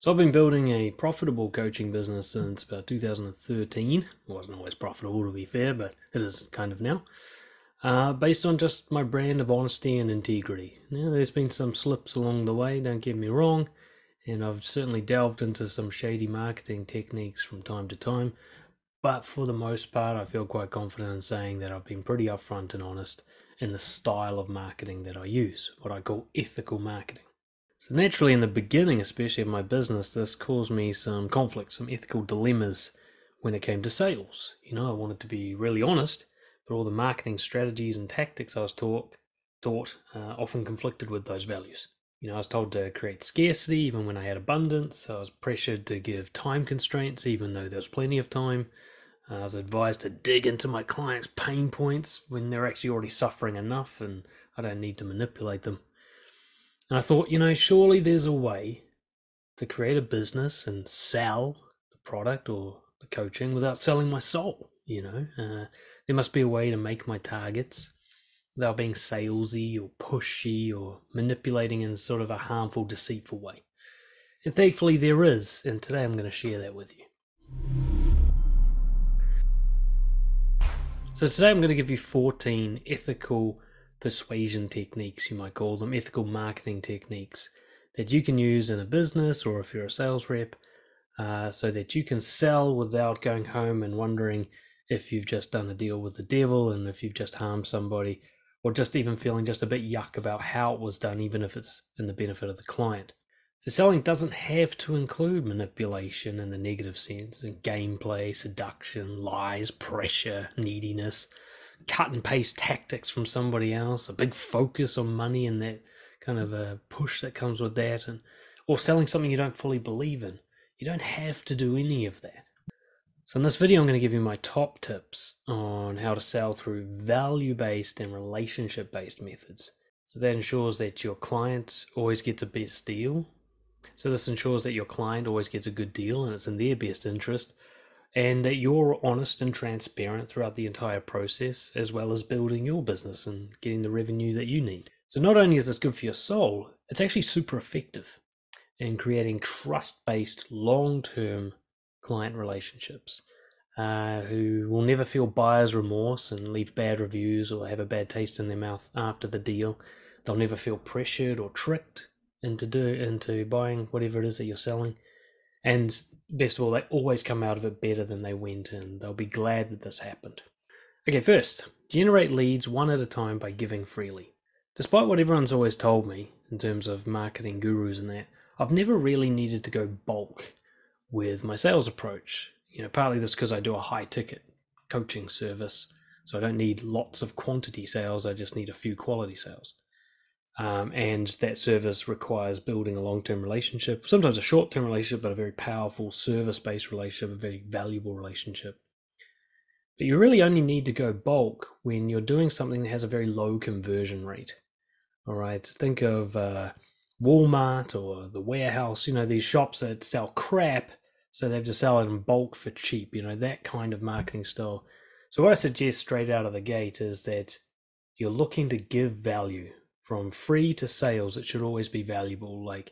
So I've been building a profitable coaching business since about 2013. It wasn't always profitable, to be fair, but it is kind of now. Based on just my brand of honesty and integrity. Now, there's been some slips along the way, don't get me wrong, and I've certainly delved into some shady marketing techniques from time to time, but for the most part, I feel quite confident in saying that I've been pretty upfront and honest in the style of marketing that I use, what I call ethical marketing. So naturally in the beginning, especially of my business, this caused me some conflict, some ethical dilemmas when it came to sales. I wanted to be really honest, but all the marketing strategies and tactics I was taught often conflicted with those values. I was told to create scarcity even when I had abundance. I was pressured to give time constraints even though there was plenty of time. I was advised to dig into my clients' pain points when they're actually already suffering enough and I don't need to manipulate them. And I thought, surely there's a way to create a business and sell the product or the coaching without selling my soul. There must be a way to make my targets without being salesy or pushy or manipulating in sort of a harmful, deceitful way. And thankfully there is, and today I'm going to share that with you. So today I'm going to give you 14 ethical persuasion techniques, you might call them, ethical marketing techniques that you can use in a business or if you're a sales rep, so that you can sell without going home and wondering if you've just done a deal with the devil and if you've just harmed somebody, or just even feeling just a bit yuck about how it was done, even if it's in the benefit of the client. So selling doesn't have to include manipulation in the negative sense, and gameplay, seduction, lies, pressure, neediness, cut and paste tactics from somebody else, a big focus on money and that kind of a push that comes with that, or selling something you don't fully believe in. You don't have to do any of that. So in this video, I'm going to give you my top tips on how to sell through value-based and relationship-based methods. So that ensures that your client always gets a best deal. So this ensures that your client always gets a good deal and it's in their best interest, and that you're honest and transparent throughout the entire process, as well as building your business and getting the revenue that you need. So not only is this good for your soul, it's actually super effective in creating trust-based, long-term client relationships who will never feel buyer's remorse and leave bad reviews or have a bad taste in their mouth after the deal. They'll never feel pressured or tricked into buying whatever it is that you're selling. And best of all, they always come out of it better than they went in. They'll be glad that this happened. Okay, first, generate leads one at a time by giving freely. Despite what everyone's always told me in terms of marketing gurus and that, I've never really needed to go bulk with my sales approach. Partly this because I do a high ticket coaching service, so I don't need lots of quantity sales, I just need a few quality sales. And that service requires building a long-term relationship, sometimes a short-term relationship, but a very powerful service-based relationship, a very valuable relationship. But you really only need to go bulk when you're doing something that has a very low conversion rate. All right, think of Walmart or the warehouse, these shops that sell crap, so they have to sell it in bulk for cheap, that kind of marketing style. So what I suggest straight out of the gate is that you're looking to give value. From free to sales, it should always be valuable. Like,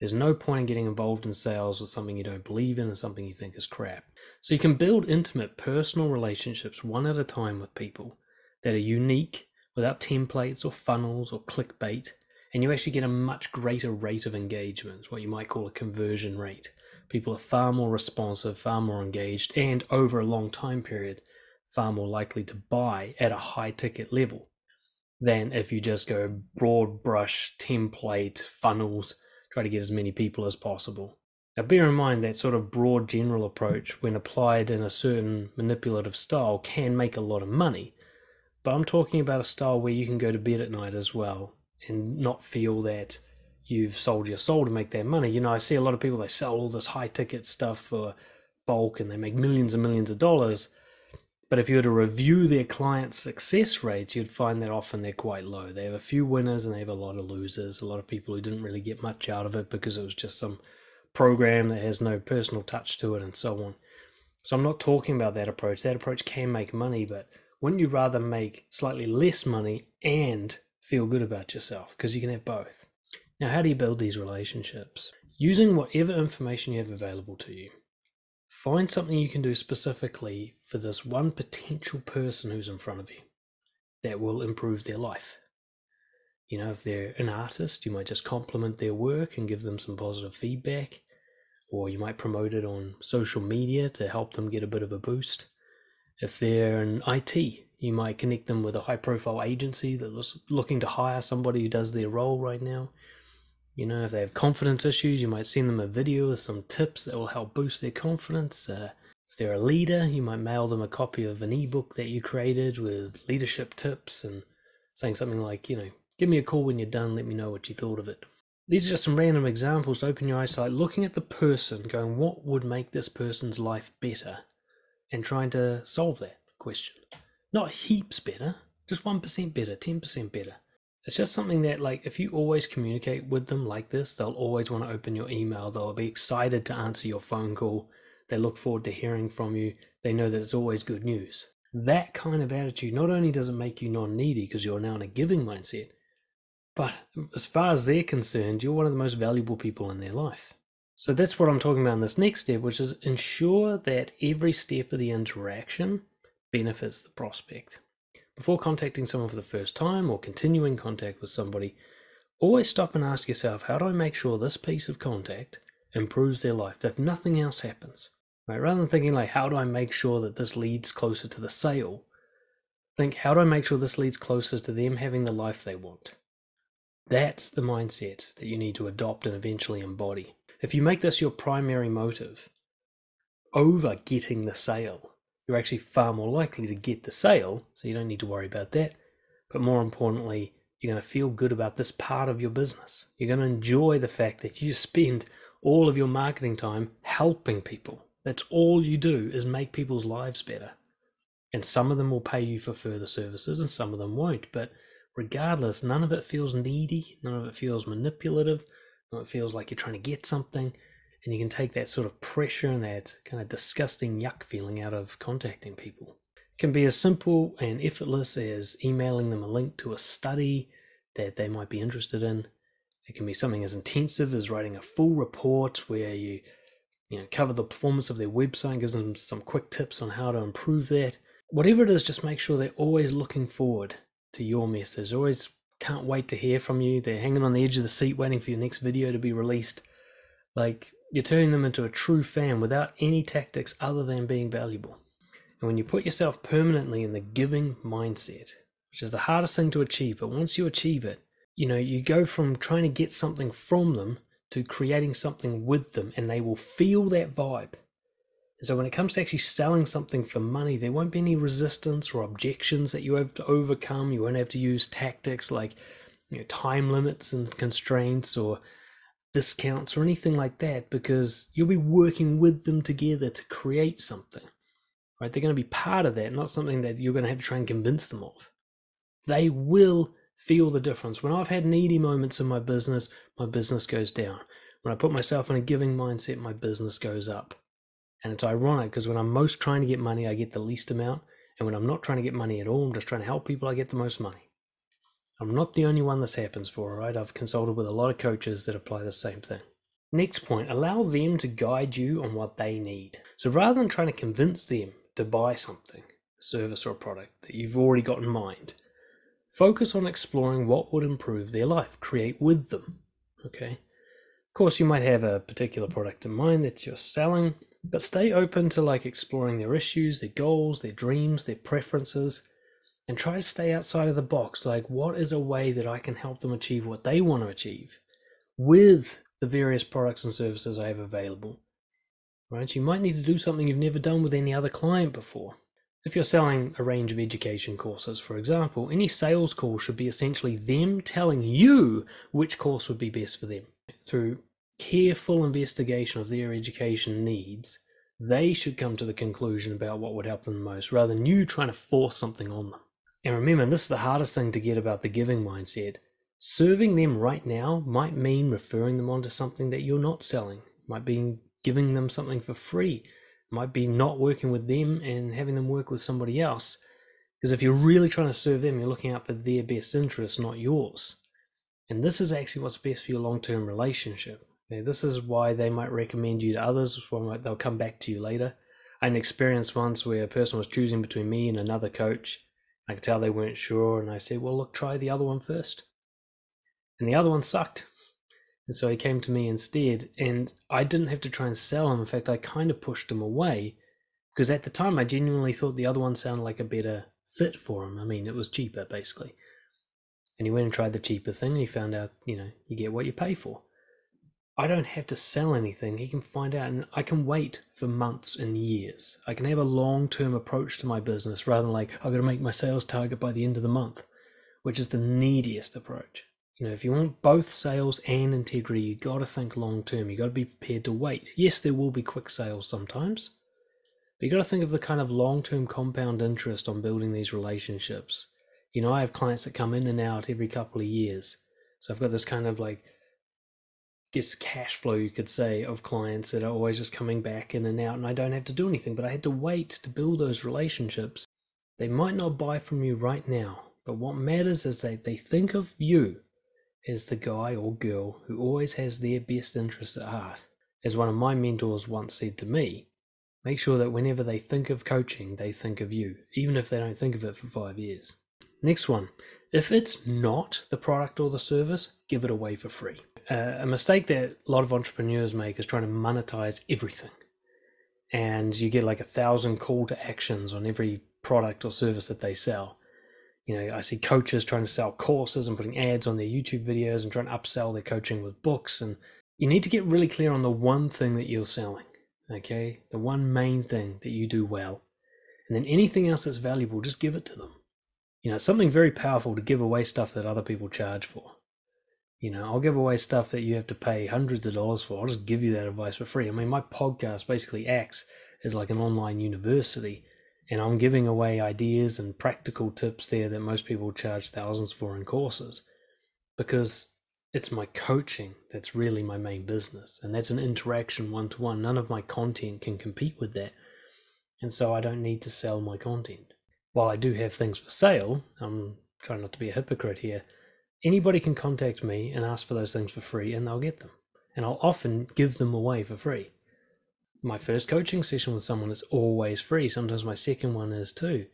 there's no point in getting involved in sales with something you don't believe in and something you think is crap. So you can build intimate personal relationships one at a time with people that are unique, without templates or funnels or clickbait, and you actually get a much greater rate of engagement, what you might call a conversion rate. People are far more responsive, far more engaged, and over a long time period, far more likely to buy at a high ticket level than if you just go broad brush, template, funnels, try to get as many people as possible. Now bear in mind that sort of broad general approach, when applied in a certain manipulative style, can make a lot of money. But I'm talking about a style where you can go to bed at night as well and not feel that you've sold your soul to make that money. I see a lot of people, they sell all this high ticket stuff for bulk and they make millions and millions of dollars. But if you were to review their client success rates, you'd find that often they're quite low. They have a few winners and they have a lot of losers, a lot of people who didn't really get much out of it because it was just some program that has no personal touch to it and so on. So I'm not talking about that approach. That approach can make money, but wouldn't you rather make slightly less money and feel good about yourself? Because you can have both. Now, how do you build these relationships? Using whatever information you have available to you, find something you can do specifically for this one potential person who's in front of you that will improve their life. You know, if they're an artist, you might just compliment their work and give them some positive feedback, or you might promote it on social media to help them get a bit of a boost. If they're in IT, you might connect them with a high-profile agency that's looking to hire somebody who does their role right now. You know, if they have confidence issues, you might send them a video with some tips that will help boost their confidence. If they're a leader, you might mail them a copy of an ebook that you created with leadership tips and saying something like, you know, give me a call when you're done, let me know what you thought of it. These are just some random examples to open your eyes to, like, looking at the person, going, what would make this person's life better? And trying to solve that question. Not heaps better, just 1% better, 10% better. It's just something that, like, if you always communicate with them like this, they'll always want to open your email. They'll be excited to answer your phone call. They look forward to hearing from you. They know that it's always good news. That kind of attitude, not only does it make you non-needy because you're now in a giving mindset, but as far as they're concerned, you're one of the most valuable people in their life. So that's what I'm talking about in this next step, which is ensure that every step of the interaction benefits the prospect. Before contacting someone for the first time or continuing contact with somebody, always stop and ask yourself, how do I make sure this piece of contact improves their life, if nothing else happens? Right? Rather than thinking like, how do I make sure that this leads closer to the sale? Think, how do I make sure this leads closer to them having the life they want? That's the mindset that you need to adopt and eventually embody. If you make this your primary motive over getting the sale, you're actually far more likely to get the sale, so you don't need to worry about that. But more importantly, you're going to feel good about this part of your business. You're going to enjoy the fact that you spend all of your marketing time helping people. That's all you do, is make people's lives better. And some of them will pay you for further services and some of them won't. But regardless, none of it feels needy. None of it feels manipulative. None of it feels like you're trying to get something. And you can take that sort of pressure and that kind of disgusting yuck feeling out of contacting people. It can be as simple and effortless as emailing them a link to a study that they might be interested in. It can be something as intensive as writing a full report where you cover the performance of their website and gives them some quick tips on how to improve that. Whatever it is, just make sure they're always looking forward to your message. Always can't wait to hear from you. They're hanging on the edge of the seat waiting for your next video to be released. Like, you're turning them into a true fan without any tactics other than being valuable. And when you put yourself permanently in the giving mindset, which is the hardest thing to achieve, but once you achieve it, you go from trying to get something from them to creating something with them, and they will feel that vibe. And so when it comes to actually selling something for money, there won't be any resistance or objections that you have to overcome. You won't have to use tactics like time limits and constraints or discounts or anything like that, because you'll be working with them together to create something, right? They're going to be part of that, not something that you're going to have to try and convince them of. They will feel the difference. When I've had needy moments in my business goes down. When I put myself in a giving mindset, my business goes up. And it's ironic because when I'm most trying to get money, I get the least amount. And when I'm not trying to get money at all, I'm just trying to help people, I get the most money. I'm not the only one this happens for, right? I've consulted with a lot of coaches that apply the same thing. Next point, allow them to guide you on what they need. So rather than trying to convince them to buy something, a service or a product that you've already got in mind, focus on exploring what would improve their life. Create with them, okay? Of course, you might have a particular product in mind that you're selling, but stay open to exploring their issues, their goals, their dreams, their preferences, and try to stay outside of the box. Like, what is a way that I can help them achieve what they want to achieve with the various products and services I have available, right? You might need to do something you've never done with any other client before. If you're selling a range of education courses, for example, any sales call should be essentially them telling you which course would be best for them. Through careful investigation of their education needs, they should come to the conclusion about what would help them the most, rather than you trying to force something on them. And remember, this is the hardest thing to get about the giving mindset. Serving them right now might mean referring them on to something that you're not selling. Might be giving them something for free. Might be not working with them and having them work with somebody else. Because if you're really trying to serve them, you're looking out for their best interests, not yours. And this is actually what's best for your long-term relationship. This is why they might recommend you to others, they'll come back to you later. I had an experience once where a person was choosing between me and another coach. I could tell they weren't sure, and I said, well, look, try the other one first. And the other one sucked. And so he came to me instead, and I didn't have to try and sell him. In fact, I kind of pushed him away because at the time I genuinely thought the other one sounded like a better fit for him. I mean, it was cheaper, basically. And he went and tried the cheaper thing, and he found out, you get what you pay for. I don't have to sell anything. He can find out, and I can wait for months and years. I can have a long-term approach to my business rather than like, I've got to make my sales target by the end of the month, which is the neediest approach. If you want both sales and integrity, you got to think long-term. You got to be prepared to wait. Yes, there will be quick sales sometimes, but you got to think of the kind of long-term compound interest on building these relationships. I have clients that come in and out every couple of years. So I've got this kind of cash flow, you could say, of clients that are always just coming back in and out, and I don't have to do anything, but I had to wait to build those relationships. They might not buy from you right now, but what matters is that they think of you as the guy or girl who always has their best interests at heart. As one of my mentors once said to me, make sure that whenever they think of coaching, they think of you, even if they don't think of it for 5 years. Next one, if it's not the product or the service, give it away for free. A mistake that a lot of entrepreneurs make is trying to monetize everything. And you get 1,000 call to actions on every product or service that they sell. I see coaches trying to sell courses and putting ads on their YouTube videos and trying to upsell their coaching with books. And you need to get really clear on the one thing that you're selling, okay? The one main thing that you do well. And then anything else that's valuable, just give it to them. It's something very powerful to give away stuff that other people charge for. I'll give away stuff that you have to pay hundreds of dollars for. I'll just give you that advice for free. I mean, my podcast basically acts as like an online university, and I'm giving away ideas and practical tips there that most people charge thousands for in courses, because it's my coaching that's really my main business, and that's an interaction one-to-one. None of my content can compete with that, and so I don't need to sell my content. While I do have things for sale, I'm trying not to be a hypocrite here, anybody can contact me and ask for those things for free, and they'll get them. And I'll often give them away for free. My first coaching session with someone is always free. Sometimes my second one is too.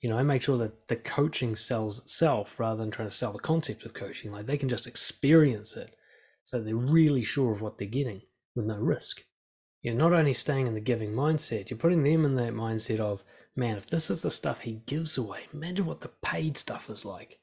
I make sure that the coaching sells itself rather than trying to sell the concept of coaching. Like, they can just experience it, so they're really sure of what they're getting with no risk. You're not only staying in the giving mindset, you're putting them in that mindset of, man, if this is the stuff he gives away, imagine what the paid stuff is like.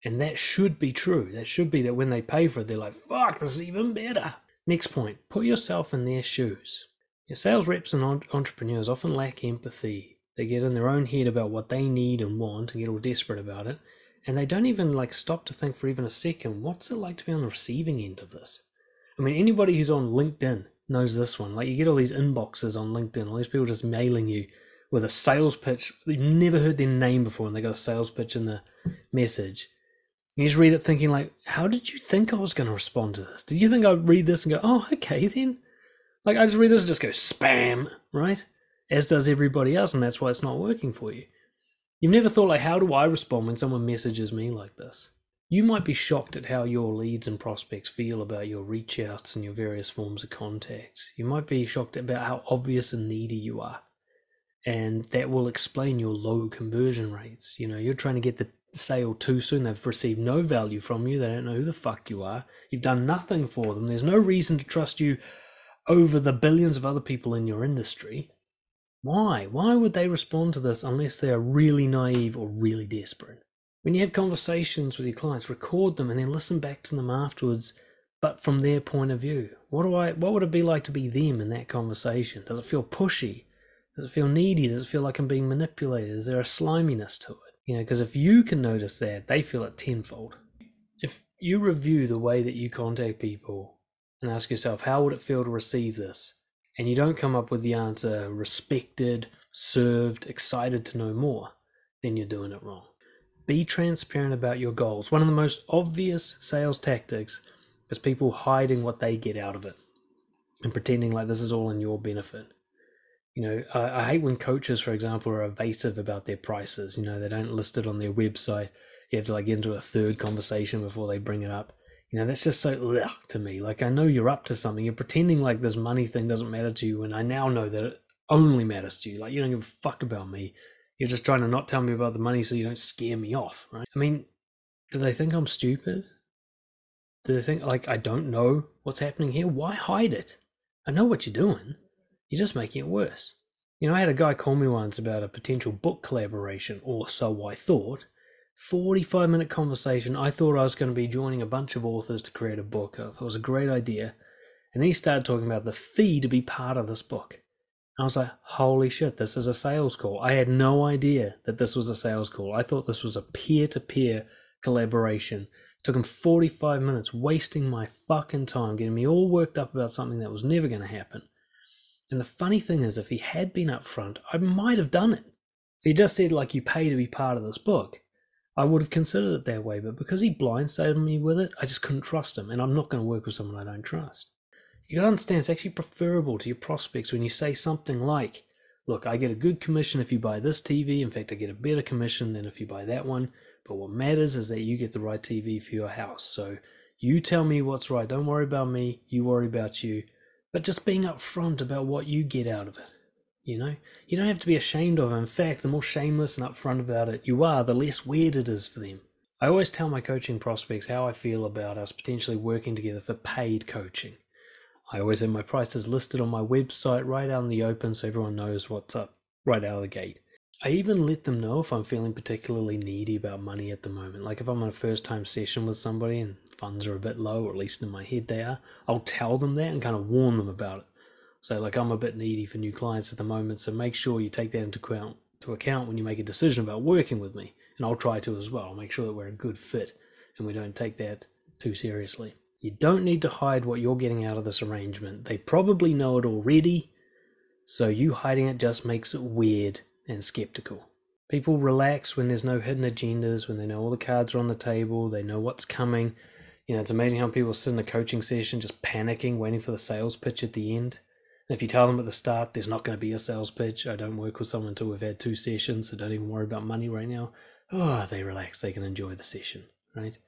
And that should be true. That should be that when they pay for it, they're like, fuck, this is even better. Next point, put yourself in their shoes. Your sales reps and entrepreneurs often lack empathy. They get in their own head about what they need and want and get all desperate about it. And they don't even stop to think for even a second, what's it like to be on the receiving end of this? I mean, anybody who's on LinkedIn knows this one. You get all these inboxes on LinkedIn, all these people just mailing you with a sales pitch. You've never heard their name before, and they got a sales pitch in the message. You just read it thinking how did you think I was going to respond to this? Did you think I'd read this and go, oh, okay then? I just read this and just go spam, right? As does everybody else, and that's why it's not working for you. You've never thought, how do I respond when someone messages me like this? You might be shocked at how your leads and prospects feel about your reach outs and your various forms of contact. You might be shocked about how obvious and needy you are. And that will explain your low conversion rates. You're trying to get the sale too soon. They've received no value from you. They don't know who the fuck you are. You've done nothing for them. There's no reason to trust you over the billions of other people in your industry. Why? Why would they respond to this unless they are really naive or really desperate? When you have conversations with your clients, record them and then listen back to them afterwards, but from their point of view. What would it be like to be them in that conversation? Does it feel pushy? Does it feel needy? Does it feel like I'm being manipulated? Is there a sliminess to it? Because if you can notice that, they feel it tenfold. If you review the way that you contact people and ask yourself, how would it feel to receive this? And you don't come up with the answer, respected, served, excited to know more, then you're doing it wrong. Be transparent about your goals. One of the most obvious sales tactics is people hiding what they get out of it and pretending like this is all in your benefit. I hate when coaches, for example, are evasive about their prices. They don't list it on their website. You have to get into a third conversation before they bring it up. That's just so ugh to me. Like, I know you're up to something. You're pretending like this money thing doesn't matter to you, and I now know that it only matters to you. Like, you don't give a fuck about me. You're just trying to not tell me about the money so you don't scare me off, right? I mean, do they think I'm stupid? Do they think, like, I don't know what's happening here? Why hide it? I know what you're doing. You're just making it worse. I had a guy call me once about a potential book collaboration, or so I thought. 45-minute conversation. I thought I was going to be joining a bunch of authors to create a book. I thought it was a great idea. And then he started talking about the fee to be part of this book. I was like, holy shit, this is a sales call. I had no idea that this was a sales call. I thought this was a peer-to-peer collaboration. It took him 45 minutes, wasting my fucking time, getting me all worked up about something that was never going to happen. And the funny thing is, if he had been upfront, I might have done it. If he just said, like, you pay to be part of this book, I would have considered it that way. But because he blindsided me with it, I just couldn't trust him. And I'm not going to work with someone I don't trust. You got to understand, it's actually preferable to your prospects when you say something like, look, I get a good commission if you buy this TV. In fact, I get a better commission than if you buy that one. But what matters is that you get the right TV for your house. So you tell me what's right. Don't worry about me. You worry about you. But just being upfront about what you get out of it. You don't have to be ashamed of it. In fact, the more shameless and upfront about it you are, the less weird it is for them. I always tell my coaching prospects how I feel about us potentially working together for paid coaching. I always have my prices listed on my website right out in the open so everyone knows what's up right out of the gate. I even let them know if I'm feeling particularly needy about money at the moment. Like if I'm on a first time session with somebody and funds are a bit low, or at least in my head they are, I'll tell them that and kind of warn them about it. So like, I'm a bit needy for new clients at the moment, so make sure you take that into account when you make a decision about working with me. And I'll try to as well. I'll make sure that we're a good fit and we don't take that too seriously. You don't need to hide what you're getting out of this arrangement. They probably know it already, so you hiding it just makes it weird and skeptical. People relax when there's no hidden agendas, when they know all the cards are on the table, they know what's coming. It's amazing how people sit in a coaching session just panicking, waiting for the sales pitch at the end. And if you tell them at the start, there's not going to be a sales pitch, I don't work with someone until we've had 2 sessions, so don't even worry about money right now. Oh, they relax, they can enjoy the session, right?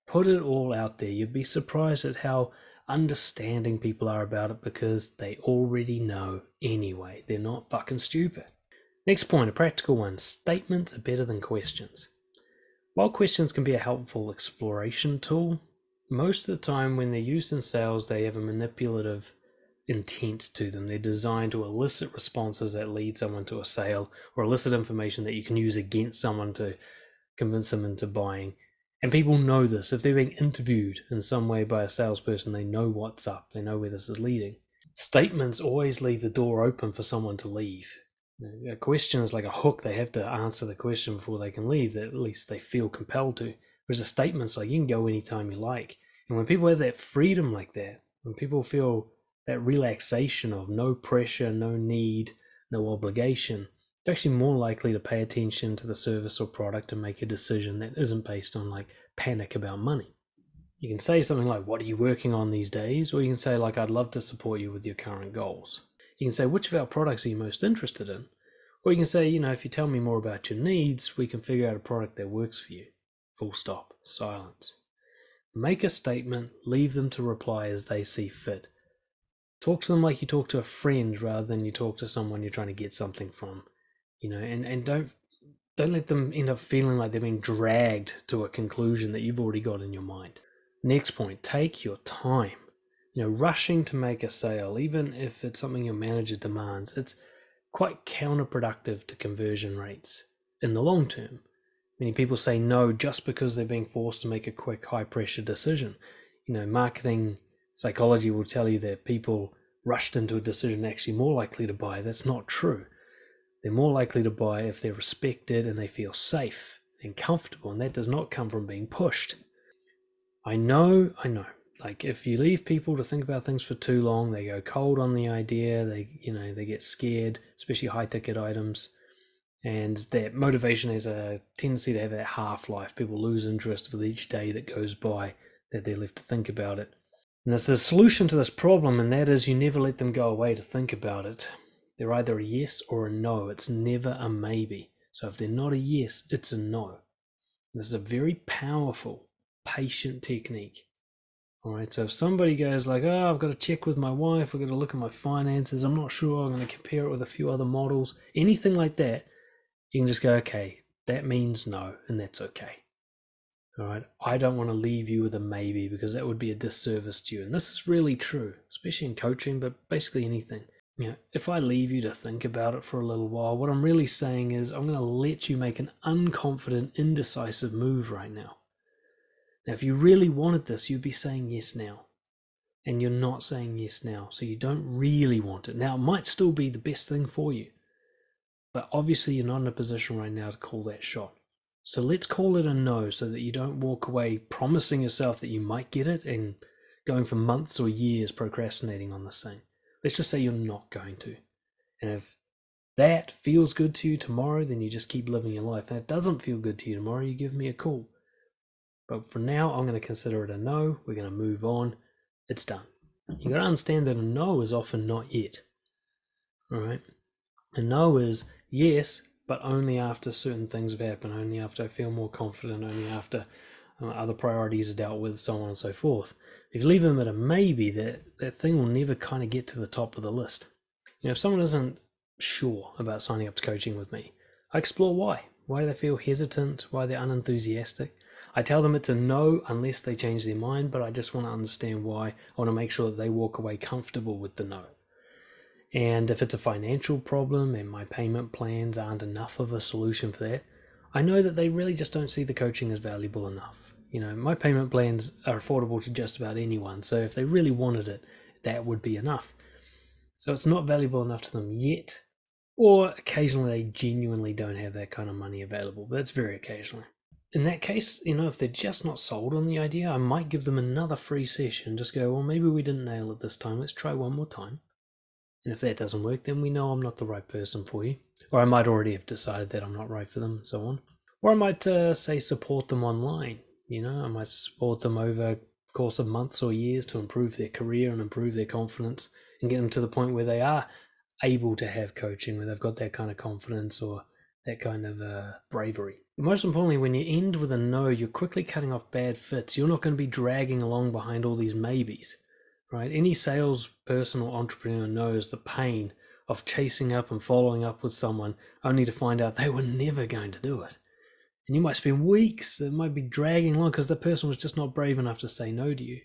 Put it all out there. You'd be surprised at how understanding people are about it because they already know anyway. They're not fucking stupid. Next point, a practical one. Statements are better than questions. While questions can be a helpful exploration tool, most of the time when they're used in sales, they have a manipulative intent to them. They're designed to elicit responses that lead someone to a sale, or elicit information that you can use against someone to convince them into buying. And people know this. If they're being interviewed in some way by a salesperson, they know what's up. They know where this is leading. Statements always leave the door open for someone to leave. A question is like a hook. They have to answer the question before they can leave, that at least they feel compelled to. Whereas a statement's like, you can go anytime you like. And when people have that freedom like that, when people feel that relaxation of no pressure, no need, no obligation, they're actually more likely to pay attention to the service or product and make a decision that isn't based on like panic about money. You can say something like, what are you working on these days? Or you can say like, I'd love to support you with your current goals. You can say, which of our products are you most interested in? Or you can say, if you tell me more about your needs, we can figure out a product that works for you. Full stop. Silence. Make a statement, leave them to reply as they see fit. Talk to them like you talk to a friend rather than you talk to someone you're trying to get something from. And don't let them end up feeling like they're being dragged to a conclusion that you've already got in your mind. Next point, take your time. Rushing to make a sale, even if it's something your manager demands, it's quite counterproductive to conversion rates in the long term. Many people say no just because they're being forced to make a quick, high-pressure decision. Marketing psychology will tell you that people rushed into a decision are actually more likely to buy. That's not true. They're more likely to buy if they're respected and they feel safe and comfortable, and that does not come from being pushed. I know. Like, if you leave people to think about things for too long, they go cold on the idea, they get scared, especially high-ticket items, and that motivation has a tendency to have that half-life. People lose interest with each day that goes by that they're left to think about it. And there's a solution to this problem, and that is you never let them go away to think about it. They're either a yes or a no. It's never a maybe. So if they're not a yes, it's a no. This is a very powerful, patient technique. All right, so if somebody goes like, oh, I've got to check with my wife, I've got to look at my finances, I'm not sure, I'm going to compare it with a few other models, anything like that, you can just go, okay, that means no, and that's okay. All right, I don't want to leave you with a maybe because that would be a disservice to you. And this is really true, especially in coaching, but basically anything. If I leave you to think about it for a little while, what I'm really saying is I'm going to let you make an unconfident, indecisive move right now. Now, if you really wanted this, you'd be saying yes now. And you're not saying yes now, so you don't really want it. Now, it might still be the best thing for you, but obviously you're not in a position right now to call that shot. So let's call it a no so that you don't walk away promising yourself that you might get it and going for months or years procrastinating on this thing. Let's just say you're not going to. And if that feels good to you tomorrow, then you just keep living your life. And if it doesn't feel good to you tomorrow, you give me a call. But for now, I'm going to consider it a no. We're going to move on. It's done. You got to understand that a no is often not yet. All right. A no is yes, but only after certain things have happened, only after I feel more confident, only after other priorities are dealt with, so on and so forth. If you leave them at a maybe, that thing will never kind of get to the top of the list. If someone isn't sure about signing up to coaching with me, I explore why. Why do they feel hesitant? Why they're unenthusiastic? I tell them it's a no unless they change their mind, but I just want to understand why. I want to make sure that they walk away comfortable with the no. And if it's a financial problem and my payment plans aren't enough of a solution for that, I know that they really just don't see the coaching as valuable enough. My payment plans are affordable to just about anyone, so if they really wanted it, that would be enough. So it's not valuable enough to them yet, or occasionally they genuinely don't have that kind of money available, but that's very occasionally. In that case, if they're just not sold on the idea, I might give them another free session. Just go, well, maybe we didn't nail it this time. Let's try one more time. And if that doesn't work, then we know I'm not the right person for you. Or I might already have decided that I'm not right for them, and so on. Or I might say support them online. I might support them over a course of months or years to improve their career and improve their confidence and get them to the point where they are able to have coaching, where they've got that kind of confidence or that kind of bravery. But most importantly, when you end with a no, you're quickly cutting off bad fits. You're not going to be dragging along behind all these maybes, right? Any salesperson or entrepreneur knows the pain of chasing up and following up with someone only to find out they were never going to do it. And you might spend weeks, it might be dragging along because the person was just not brave enough to say no to you.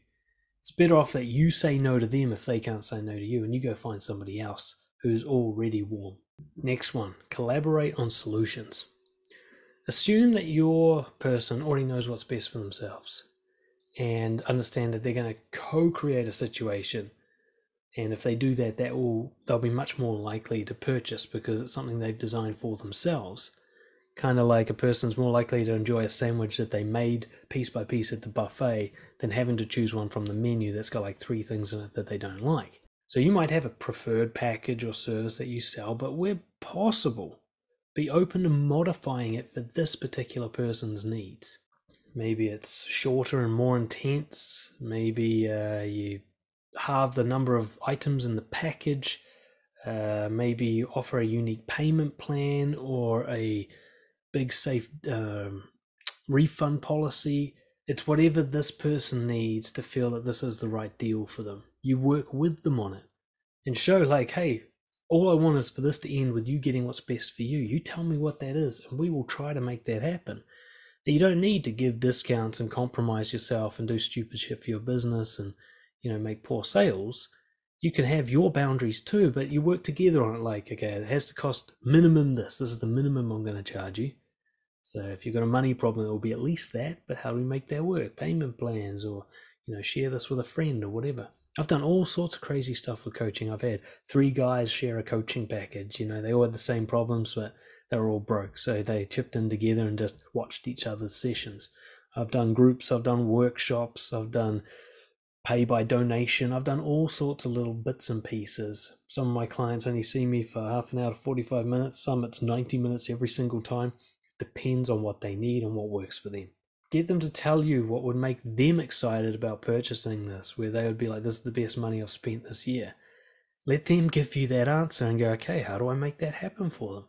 It's better off that you say no to them if they can't say no to you, and you go find somebody else who's already warm. Next one, collaborate on solutions. Assume that your person already knows what's best for themselves and understand that they're going to co-create a situation. And if they do that, they'll be much more likely to purchase because it's something they've designed for themselves. Kind of like a person's more likely to enjoy a sandwich that they made piece by piece at the buffet than having to choose one from the menu that's got like 3 things in it that they don't like. So you might have a preferred package or service that you sell, but where possible, be open to modifying it for this particular person's needs. Maybe it's shorter and more intense. Maybe you halve the number of items in the package. Maybe you offer a unique payment plan or a big safe refund policy. It's whatever this person needs to feel that this is the right deal for them. You work with them on it and show like, hey, all I want is for this to end with you getting what's best for you. You tell me what that is and we will try to make that happen. Now, you don't need to give discounts and compromise yourself and do stupid shit for your business and make poor sales. You can have your boundaries too, but you work together on it. Like, okay, it has to cost minimum this is the minimum I'm going to charge you. So if you've got a money problem, it will be at least that, but how do we make that work? Payment plans or, share this with a friend or whatever. I've done all sorts of crazy stuff with coaching. I've had 3 guys share a coaching package. They all had the same problems, but they were all broke. So they chipped in together and just watched each other's sessions. I've done groups, I've done workshops, I've done pay by donation. I've done all sorts of little bits and pieces. Some of my clients only see me for half an hour to 45 minutes. Some it's 90 minutes every single time. Depends on what they need and what works for them. Get them to tell you what would make them excited about purchasing this, where they would be like, this is the best money I've spent this year. Let them give you that answer and go, okay, how do I make that happen for them?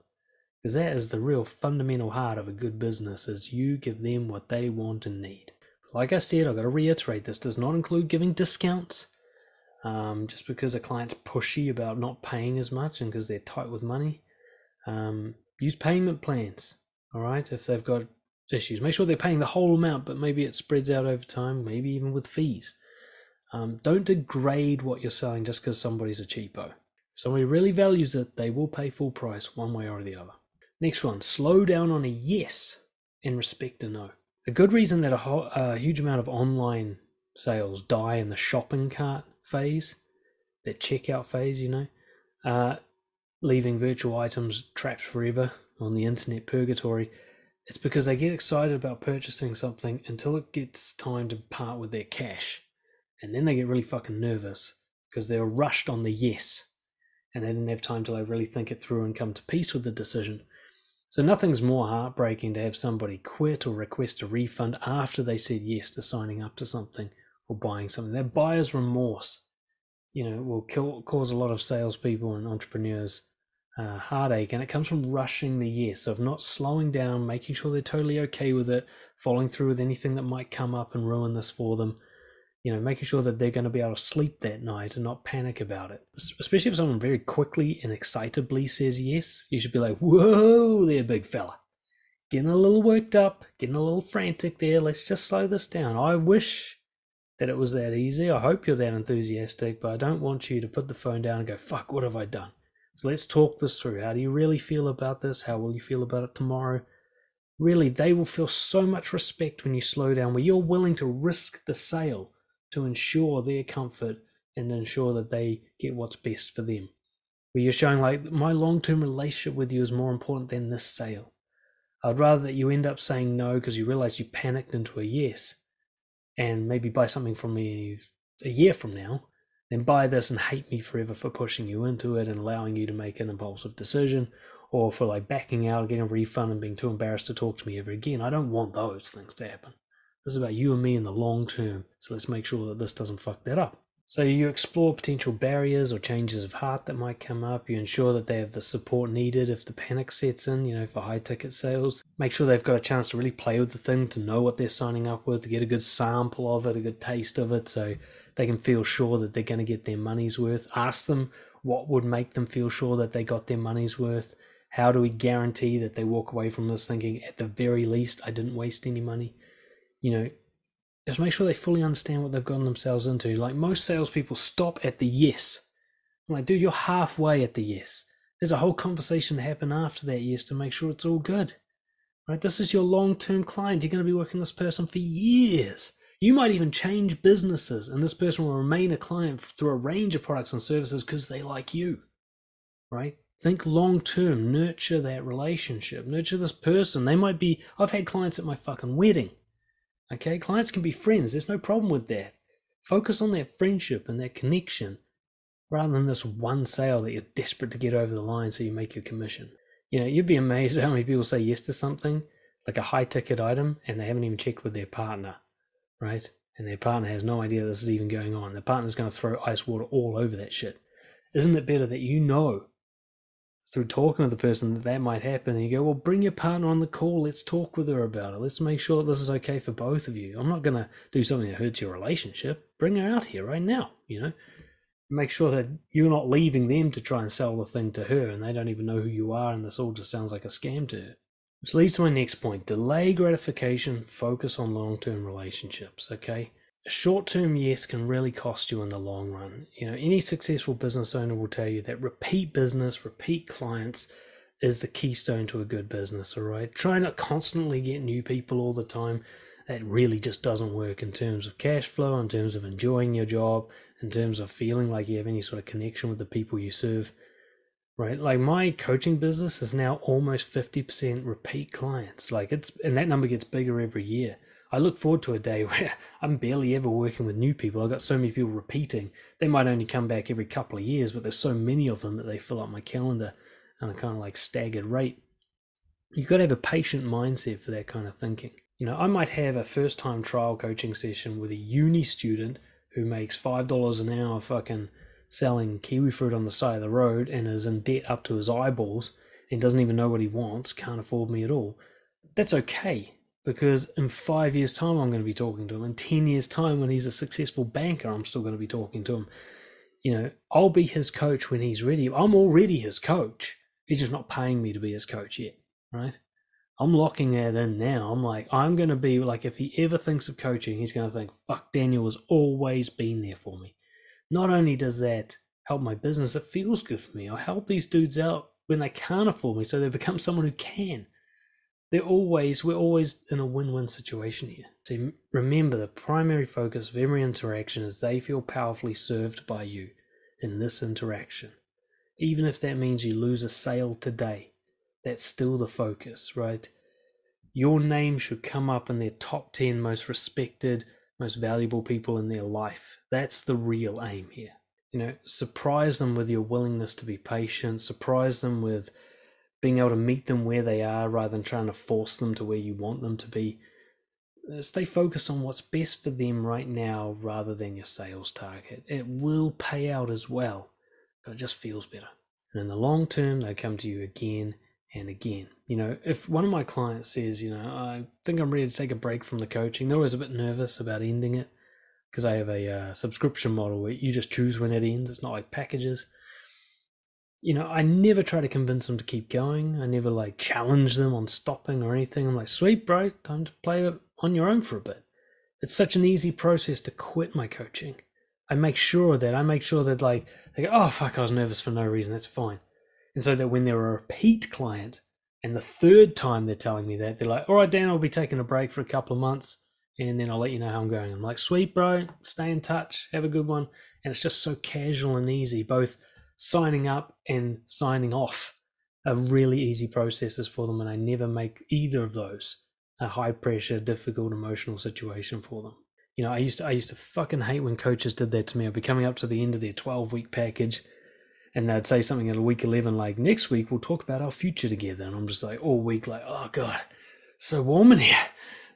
Because that is the real fundamental heart of a good business, is you give them what they want and need. Like I said, I've got to reiterate, this does not include giving discounts. Just because a client's pushy about not paying as much and because they're tight with money. Use payment plans, all right, if they've got issues. Make sure they're paying the whole amount, but maybe it spreads out over time, maybe even with fees. Don't degrade what you're selling just because somebody's a cheapo. If somebody really values it, they will pay full price one way or the other. Next one, slow down on a yes and respect a no. A good reason that a huge amount of online sales die in the shopping cart phase, that checkout phase, leaving virtual items trapped forever on the internet purgatory, it's because they get excited about purchasing something until it gets time to part with their cash. And then they get really fucking nervous because they were rushed on the yes and they didn't have time to like really think it through and come to peace with the decision. So nothing's more heartbreaking to have somebody quit or request a refund after they said yes to signing up to something or buying something. That buyer's remorse, will cause a lot of salespeople and entrepreneurs heartache, and it comes from rushing the yes, of not slowing down, making sure they're totally okay with it, following through with anything that might come up and ruin this for them. Making sure that they're going to be able to sleep that night and not panic about it. Especially if someone very quickly and excitably says yes, you should be like, whoa there, big fella. Getting a little worked up, getting a little frantic there. Let's just slow this down. I wish that it was that easy. I hope you're that enthusiastic, but I don't want you to put the phone down and go, fuck, what have I done? So let's talk this through. How do you really feel about this? How will you feel about it tomorrow? Really, they will feel so much respect when you slow down, where you're willing to risk the sale to ensure their comfort and ensure that they get what's best for them. Where you're showing like, my long-term relationship with you is more important than this sale. I'd rather that you end up saying no because you realize you panicked into a yes and maybe buy something from me a year from now, then buy this and hate me forever for pushing you into it and allowing you to make an impulsive decision, or for like backing out, getting a refund and being too embarrassed to talk to me ever again. I don't want those things to happen. This is about you and me in the long term, so let's make sure that this doesn't fuck that up. So you explore potential barriers or changes of heart that might come up. You ensure that they have the support needed if the panic sets in, for high ticket sales. Make sure they've got a chance to really play with the thing, to know what they're signing up with, to get a good sample of it, a good taste of it, so they can feel sure that they're going to get their money's worth. Ask them what would make them feel sure that they got their money's worth. How do we guarantee that they walk away from this thinking, at the very least, I didn't waste any money? Just make sure they fully understand what they've gotten themselves into. Like, most salespeople stop at the yes. I'm like, dude, you're halfway at the yes. There's a whole conversation to happen after that yes to make sure it's all good. Right? This is your long-term client. You're going to be working with this person for years. You might even change businesses, and this person will remain a client through a range of products and services because they like you. Right? Think long-term. Nurture that relationship. Nurture this person. They might be... I've had clients at my fucking wedding. Okay, clients can be friends. There's no problem with that. Focus on that friendship and that connection rather than this one sale that you're desperate to get over the line so you make your commission. You'd be amazed at how many people say yes to something, like a high-ticket item, and they haven't even checked with their partner, right? And their partner has no idea this is even going on. The partner's going to throw ice water all over that shit. Isn't it better that through talking with the person that might happen, and you go, well, bring your partner on the call, let's talk with her about it, let's make sure that this is okay for both of you. I'm not going to do something that hurts your relationship. Bring her out here right now, make sure that you're not leaving them to try and sell the thing to her and they don't even know who you are, and this all just sounds like a scam to her. Which leads to my next point: delay gratification, focus on long-term relationships. Okay, a short-term yes can really cost you in the long run. Any successful business owner will tell you that repeat business, repeat clients is the keystone to a good business. All right, try not constantly get new people all the time. That really just doesn't work in terms of cash flow, in terms of enjoying your job, in terms of feeling like you have any sort of connection with the people you serve. Right, like my coaching business is now almost 50% repeat clients. And that number gets bigger every year. I look forward to a day where I'm barely ever working with new people. I've got so many people repeating. They might only come back every couple of years, but there's so many of them that they fill up my calendar on a kind of like staggered rate. You've got to have a patient mindset for that kind of thinking. I might have a first-time trial coaching session with a uni student who makes $5 an hour fucking selling kiwi fruit on the side of the road and is in debt up to his eyeballs and doesn't even know what he wants, can't afford me at all. That's okay. because in 5 years' time, I'm going to be talking to him. In 10 years' time, when he's a successful banker, I'm still going to be talking to him. I'll be his coach when he's ready. I'm already his coach. He's just not paying me to be his coach yet, right? I'm locking that in now. I'm like, I'm going to be like, if he ever thinks of coaching, he's going to think, fuck, Daniel has always been there for me. Not only does that help my business, it feels good for me. I help these dudes out when they can't afford me, so they become someone who can. We're always in a win-win situation here. So remember, the primary focus of every interaction is they feel powerfully served by you in this interaction. Even if that means you lose a sale today, that's still the focus, right? Your name should come up in their top 10 most respected, most valuable people in their life. That's the real aim here. Surprise them with your willingness to be patient. Surprise them with being able to meet them where they are rather than trying to force them to where you want them to be. Stay focused on what's best for them right now rather than your sales target. It will pay out as well, but it just feels better. And in the long term, they come to you again and again. If one of my clients says, I think I'm ready to take a break from the coaching, they're always a bit nervous about ending it because I have a subscription model where you just choose when it ends. It's not like packages. I never try to convince them to keep going. I never challenge them on stopping or anything. I'm like, sweet, bro, time to play it on your own for a bit. It's such an easy process to quit my coaching. I make sure that they go, oh, fuck, I was nervous for no reason. That's fine. And so that when they're a repeat client and the third time they're telling me that, they're like, all right, Dan, I'll be taking a break for a couple of months and then I'll let you know how I'm going. I'm like, sweet, bro, stay in touch. Have a good one. And it's just so casual and easy. Both signing up and signing off are really easy processes for them. And I never make either of those a high pressure, difficult, emotional situation for them. I used to fucking hate when coaches did that to me. I'd be coming up to the end of their 12-week package and they'd say something at week 11, like, next week we'll talk about our future together. And I'm just like, all week, like, oh God, so warm in here.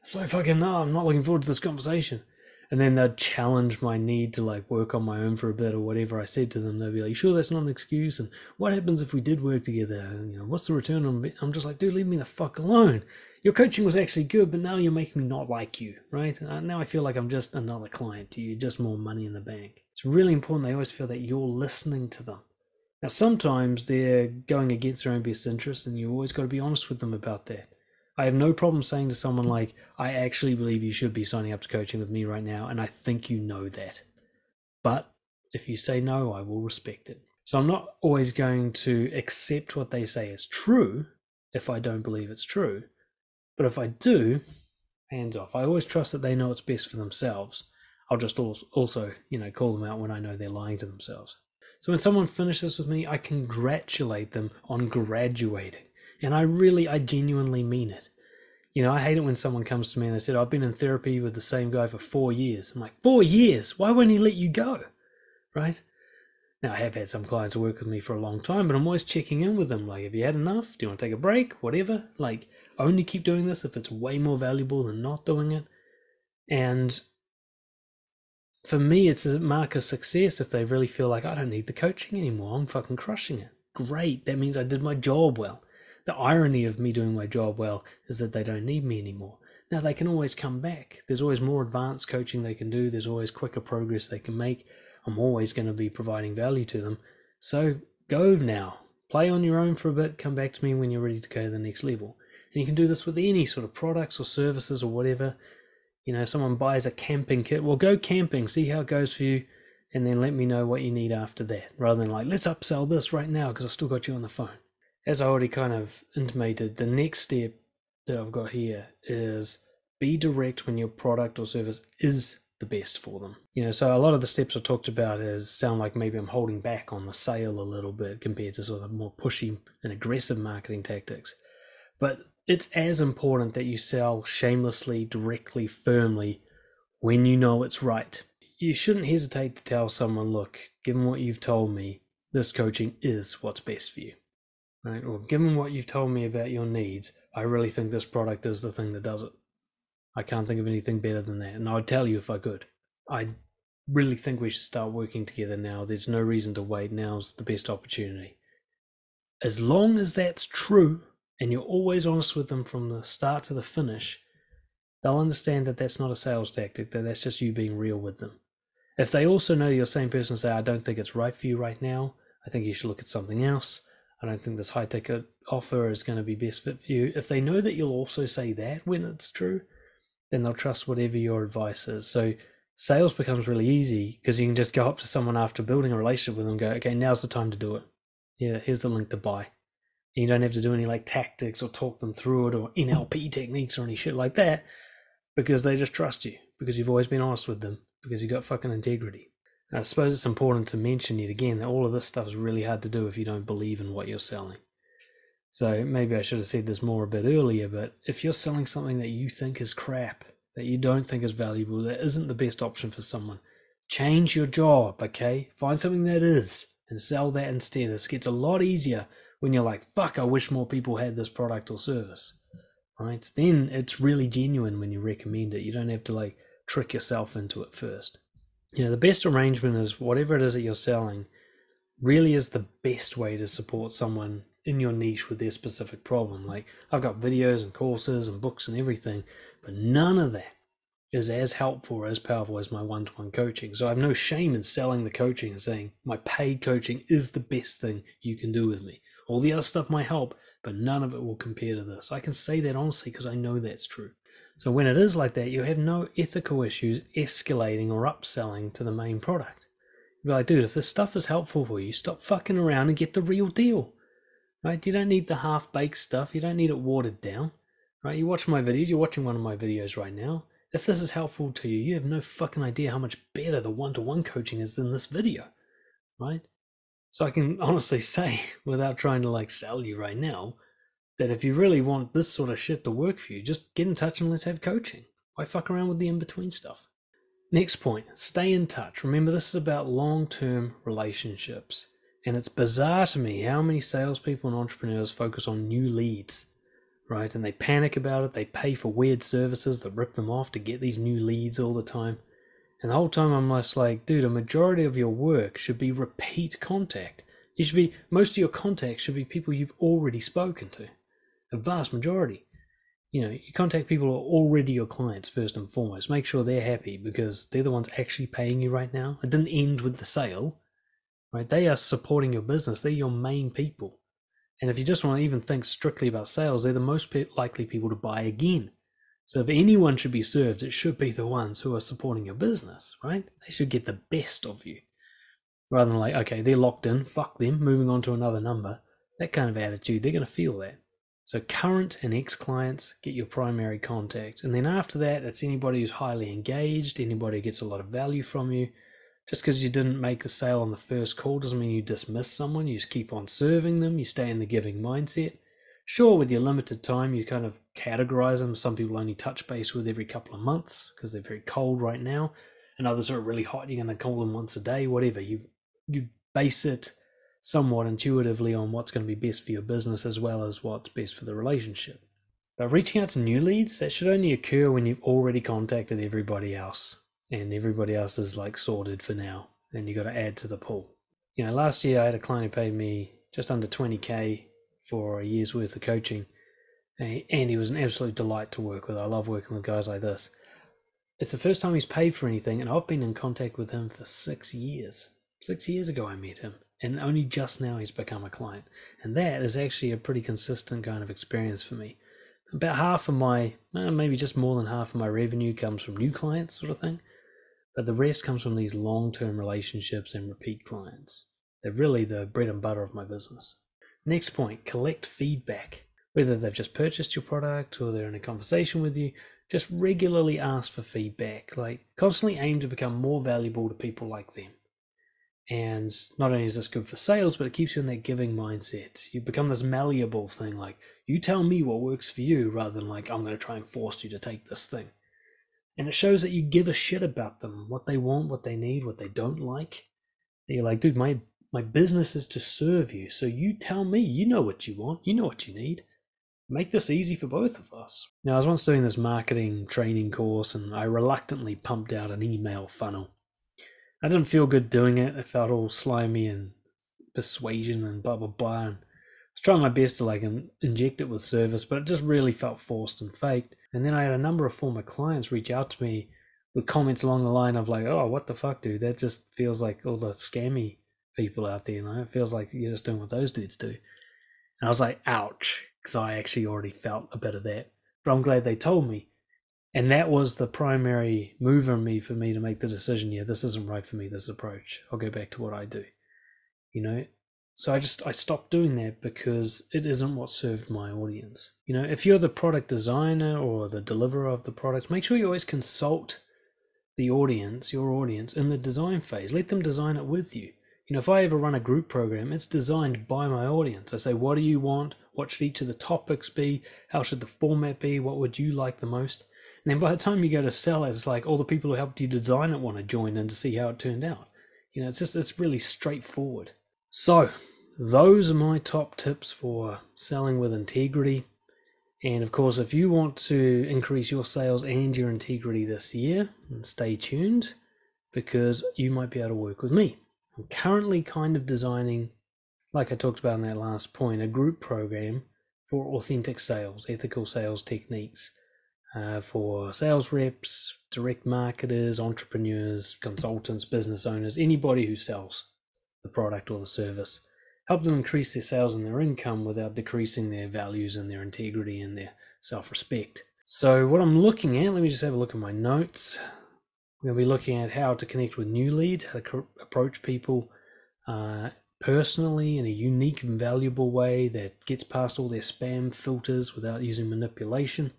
So fucking no, I'm not looking forward to this conversation. And then they'd challenge my need to work on my own for a bit or whatever I said to them. They'd be like, sure, that's not an excuse. And what happens if we did work together? And, what's the return on it? I'm just like, dude, leave me the fuck alone. Your coaching was actually good, but now you're making me not like you, right? Now I feel like I'm just another client to you, just more money in the bank. It's really important they always feel that you're listening to them. Now, sometimes they're going against their own best interest, and you always got to be honest with them about that. I have no problem saying to someone like, I actually believe you should be signing up to coaching with me right now, and I think you know that. But if you say no, I will respect it. So I'm not always going to accept what they say as true if I don't believe it's true. But if I do, hands off. I always trust that they know what's best for themselves. I'll just also, call them out when I know they're lying to themselves. So when someone finishes with me, I congratulate them on graduating. And I genuinely mean it. I hate it when someone comes to me and they said, I've been in therapy with the same guy for 4 years. I'm like, 4 years? Why won't he let you go? Right? Now, I have had some clients who work with me for a long time, but I'm always checking in with them. Like, have you had enough? Do you want to take a break? Whatever. Only keep doing this if it's way more valuable than not doing it. And for me, it's a mark of success if they really feel like, I don't need the coaching anymore. I'm fucking crushing it. Great. That means I did my job well. The irony of me doing my job well is that they don't need me anymore. Now, they can always come back. There's always more advanced coaching they can do. There's always quicker progress they can make. I'm always going to be providing value to them. So go now. Play on your own for a bit. Come back to me when you're ready to go to the next level. And you can do this with any sort of products or services or whatever. Someone buys a camping kit. Well, go camping. See how it goes for you. And then let me know what you need after that. Rather than let's upsell this right now because I've still got you on the phone. As I already kind of intimated, the next step that I've got here is be direct when your product or service is the best for them. So a lot of the steps I talked about sound like maybe I'm holding back on the sale a little bit compared to sort of more pushy and aggressive marketing tactics. But it's as important that you sell shamelessly, directly, firmly when you know it's right. You shouldn't hesitate to tell someone, look, given what you've told me, this coaching is what's best for you. Right? Or given what you've told me about your needs, I really think this product is the thing that does it. I can't think of anything better than that. And I would tell you if I could. I really think we should start working together now. There's no reason to wait. Now's the best opportunity. As long as that's true, and you're always honest with them from the start to the finish, they'll understand that that's not a sales tactic, that that's just you being real with them. If they also know you're the same person and say, I don't think it's right for you right now, I think you should look at something else, I don't think this high ticket offer is going to be best fit for you. If they know that you'll also say that when it's true, then they'll trust whatever your advice is. So sales becomes really easy because you can just go up to someone after building a relationship with them and go, okay, now's the time to do it. Yeah, here's the link to buy. And you don't have to do any like tactics or talk them through it or NLP techniques or any shit like that, because they just trust you, because you've always been honest with them, because you've got fucking integrity. And I suppose it's important to mention yet again that all of this stuff is really hard to do if you don't believe in what you're selling. So maybe I should have said this more a bit earlier, but if you're selling something that you think is crap, that you don't think is valuable, that isn't the best option for someone, change your job, okay? Find something that is and sell that instead. This gets a lot easier when you're like, fuck, I wish more people had this product or service, right? Then it's really genuine when you recommend it. You don't have to like trick yourself into it first. You know, the best arrangement is whatever it is that you're selling really is the best way to support someone in your niche with their specific problem. Like, I've got videos and courses and books and everything, but none of that is as helpful or as powerful as my one-to-one coaching. So I have no shame in selling the coaching and saying my paid coaching is the best thing you can do with me. All the other stuff might help, but none of it will compare to this. I can say that honestly because I know that's true. So when it is like that, you have no ethical issues escalating or upselling to the main product. You're like, dude, if this stuff is helpful for you, stop fucking around and get the real deal, right? You don't need the half-baked stuff. You don't need it watered down, right? You watch my videos. You're watching one of my videos right now. If this is helpful to you, you have no fucking idea how much better the one-to-one coaching is than this video, right? So I can honestly say, without trying to like sell you right now, that if you really want this sort of shit to work for you, just get in touch and let's have coaching. Why fuck around with the in-between stuff? Next point, stay in touch. Remember, this is about long-term relationships. And it's bizarre to me how many salespeople and entrepreneurs focus on new leads, right? And they panic about it. They pay for weird services that rip them off to get these new leads all the time. And the whole time I'm just like, dude, a majority of your work should be repeat contact. Most of your contacts should be people you've already spoken to. A vast majority. You know, you contact people who are already your clients first and foremost. Make sure they're happy because they're the ones actually paying you right now. It didn't end with the sale, right? They are supporting your business. They're your main people. And if you just want to even think strictly about sales, they're the most likely people to buy again. So if anyone should be served, it should be the ones who are supporting your business, right? They should get the best of you. Rather than like, okay, they're locked in, fuck them, moving on to another number. That kind of attitude, they're going to feel that. So current and ex-clients, get your primary contact. And then after that, it's anybody who's highly engaged, anybody who gets a lot of value from you. Just because you didn't make the sale on the first call doesn't mean you dismiss someone. You just keep on serving them. You stay in the giving mindset. Sure, with your limited time, you kind of categorize them. Some people only touch base with every couple of months because they're very cold right now. And others are really hot. You're going to call them once a day, whatever. You base it somewhat intuitively on what's going to be best for your business as well as what's best for the relationship. But reaching out to new leads, that should only occur when you've already contacted everybody else and everybody else is like sorted for now and you got to add to the pool. You know, last year I had a client who paid me just under 20K for a year's worth of coaching, and he was an absolute delight to work with. I love working with guys like this. It's the first time he's paid for anything, and I've been in contact with him for 6 years. 6 years ago I met him, and only just now he's become a client. And that is actually a pretty consistent kind of experience for me. About half of my, maybe just more than half of my revenue comes from new clients sort of thing, but the rest comes from these long-term relationships and repeat clients. They're really the bread and butter of my business. Next point, collect feedback. Whether they've just purchased your product or they're in a conversation with you, just regularly ask for feedback. Like, constantly aim to become more valuable to people like them. And not only is this good for sales, but it keeps you in that giving mindset. You become this malleable thing, like, you tell me what works for you, rather than like, I'm going to try and force you to take this thing. And it shows that you give a shit about them, what they want, what they need, what they don't like. And you're like, dude, my business is to serve you. So you tell me, you know what you want, you know what you need. Make this easy for both of us. Now, I was once doing this marketing training course and I reluctantly pumped out an email funnel. I didn't feel good doing it. It felt all slimy and persuasion and blah, blah, blah. And I was trying my best to like inject it with service, but it just really felt forced and faked. And then I had a number of former clients reach out to me with comments along the line of like, oh, what the fuck, dude? That just feels like all the scammy people out there, It feels like you're just doing what those dudes do. And I was like, ouch, because I actually already felt a bit of that. But I'm glad they told me. And that was the primary mover in me for me to make the decision, yeah, this isn't right for me, this approach. I'll go back to what I do. So I stopped doing that because it isn't what served my audience. If you're the product designer or the deliverer of the product, make sure you always consult the audience, your audience, in the design phase. Let them design it with you. If I ever run a group program, it's designed by my audience. I say, what do you want? What should each of the topics be? How should the format be? What would you like the most? And then by the time you go to sell it, it's like all the people who helped you design it want to join in to see how it turned out. It's really straightforward. So those are my top tips for selling with integrity. And of course, if you want to increase your sales and your integrity this year, then stay tuned, because you might be able to work with me. I'm currently kind of designing, like I talked about in that last point, a group program for authentic sales, ethical sales techniques, for sales reps, direct marketers, entrepreneurs, consultants, business owners, anybody who sells the product or the service. Help them increase their sales and their income without decreasing their values and their integrity and their self-respect. So what I'm looking at, let me just have a look at my notes. We're going to be looking at how to connect with new leads, how to approach people personally in a unique and valuable way that gets past all their spam filters without using manipulation.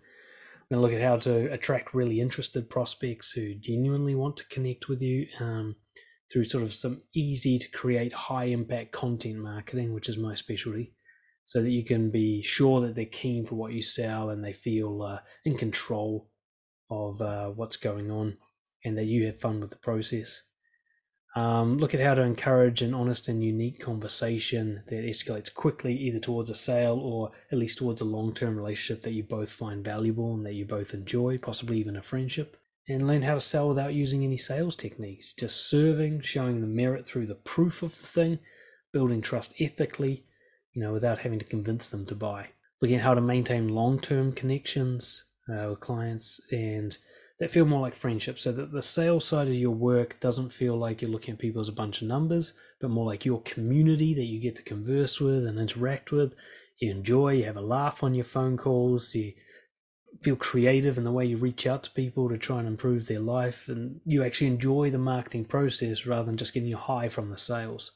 We're going to look at how to attract really interested prospects who genuinely want to connect with you through sort of some easy to create high impact content marketing, which is my specialty, so that you can be sure that they're keen for what you sell and they feel in control of what's going on and that you have fun with the process. Look at how to encourage an honest and unique conversation that escalates quickly, either towards a sale or at least towards a long-term relationship that you both find valuable and that you both enjoy, possibly even a friendship. And learn how to sell without using any sales techniques, just serving, showing the merit through the proof of the thing, building trust ethically, without having to convince them to buy. Looking at how to maintain long-term connections with clients and that feel more like friendships, so that the sales side of your work doesn't feel like you're looking at people as a bunch of numbers, but more like your community that you get to converse with and interact with. You enjoy, you have a laugh on your phone calls, you feel creative in the way you reach out to people to try and improve their life, and you actually enjoy the marketing process rather than just getting a high from the sales.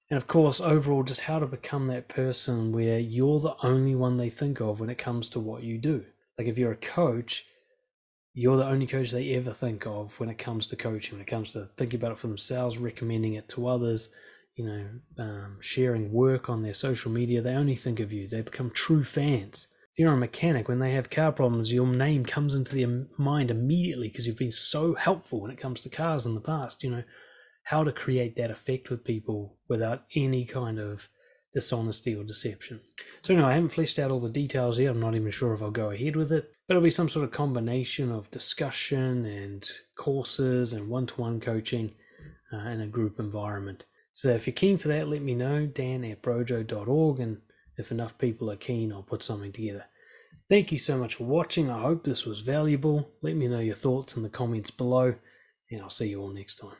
And of course, overall, just how to become that person where you're the only one they think of when it comes to what you do. Like if you're a coach, you're the only coach they ever think of when it comes to coaching, when it comes to thinking about it for themselves, recommending it to others, sharing work on their social media. They only think of you. They become true fans. If you're a mechanic, when they have car problems, your name comes into their mind immediately because you've been so helpful when it comes to cars in the past. How to create that effect with people without any kind of dishonesty or deception. So I haven't fleshed out all the details yet. I'm not even sure if I'll go ahead with it, but it'll be some sort of combination of discussion and courses and one-to-one coaching in a group environment. So if you're keen for that, let me know, dan@brojo.org, and if enough people are keen, I'll put something together. Thank you so much for watching. I hope this was valuable. Let me know your thoughts in the comments below, and I'll see you all next time.